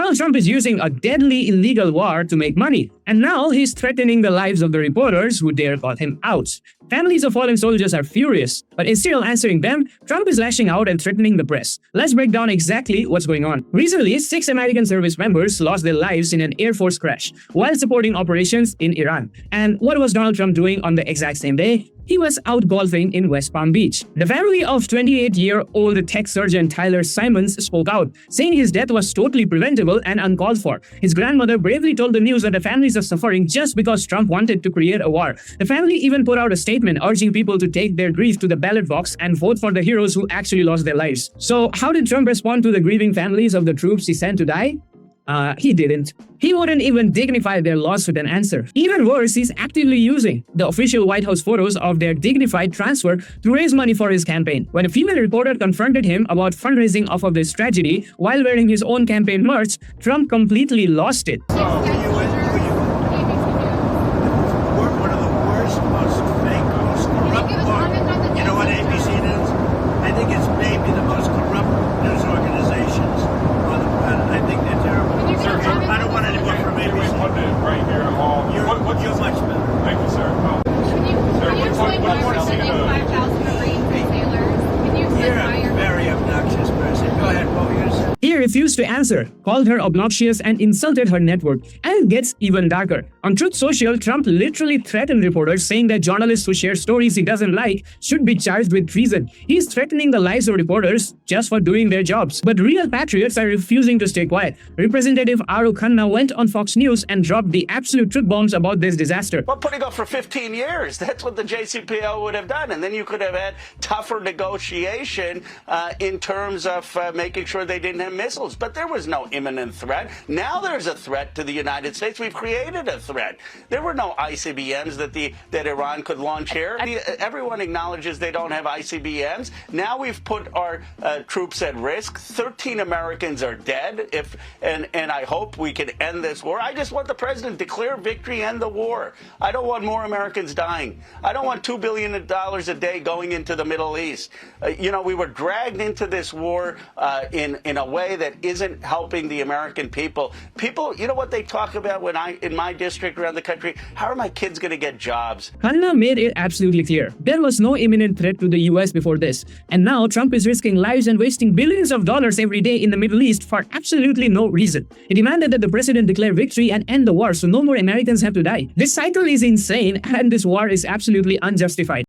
Donald Trump is using a deadly illegal war to make money, and now he's threatening the lives of the reporters who dare call him out. Families of fallen soldiers are furious, but instead of answering them, Trump is lashing out and threatening the press. Let's break down exactly what's going on. Recently, 6 American service members lost their lives in an Air Force crash while supporting operations in Iran. And what was Donald Trump doing on the exact same day? He was out golfing in West Palm Beach. The family of 28-year-old tech surgeon Tyler Simons spoke out, saying his death was totally preventable and uncalled for. His grandmother bravely told the news that the families are suffering just because Trump wanted to create a war. The family even put out a statement urging people to take their grief to the ballot box and vote for the heroes who actually lost their lives. So how did Trump respond to the grieving families of the troops he sent to die? He didn't. He wouldn't even dignify their loss with an answer. Even worse, he's actively using the official White House photos of their dignified transfer to raise money for his campaign. When a female reporter confronted him about fundraising off of this tragedy while wearing his own campaign merch, Trump completely lost it. One of the worst, most fake, most corrupt. You know what ABC is? I think it's maybe the most corrupt news organizations on the planet. I think they're terrible. I don't want any more from ABC. Right here, You're much better. Thank you, sir. Can you explain why we're sending 5,000 Marines and sailors? Can you explain why You're a very obnoxious person. Go ahead, what were you going to say? He refused to answer, called her obnoxious and insulted her network. And it gets even darker. On Truth Social, Trump literally threatened reporters, saying that journalists who share stories he doesn't like should be charged with treason. He's threatening the lives of reporters just for doing their jobs. But real patriots are refusing to stay quiet. Representative Aru Khanna went on Fox News and dropped the absolute truth bombs about this disaster. Well, putting off for 15 years, that's what the JCPO would have done. And then you could have had tougher negotiation in terms of making sure they didn't have missiles. But there was no imminent threat. Now there's a threat to the United States. We've created a threat. There were no ICBMs that Iran could launch here. Everyone acknowledges they don't have ICBMs. Now we've put our troops at risk. 13 Americans are dead. And I hope we can end this war. I just want the president to declare victory, end the war. I don't want more Americans dying. I don't want $2 billion a day going into the Middle East. We were dragged into this war in a way that isn't helping the American people. People, you know what they talk about in my district around the country? How are my kids going to get jobs? Khanna made it absolutely clear. There was no imminent threat to the US before this. And now Trump is risking lives and wasting billions of dollars every day in the Middle East for absolutely no reason. He demanded that the president declare victory and end the war so no more Americans have to die. This cycle is insane and this war is absolutely unjustified.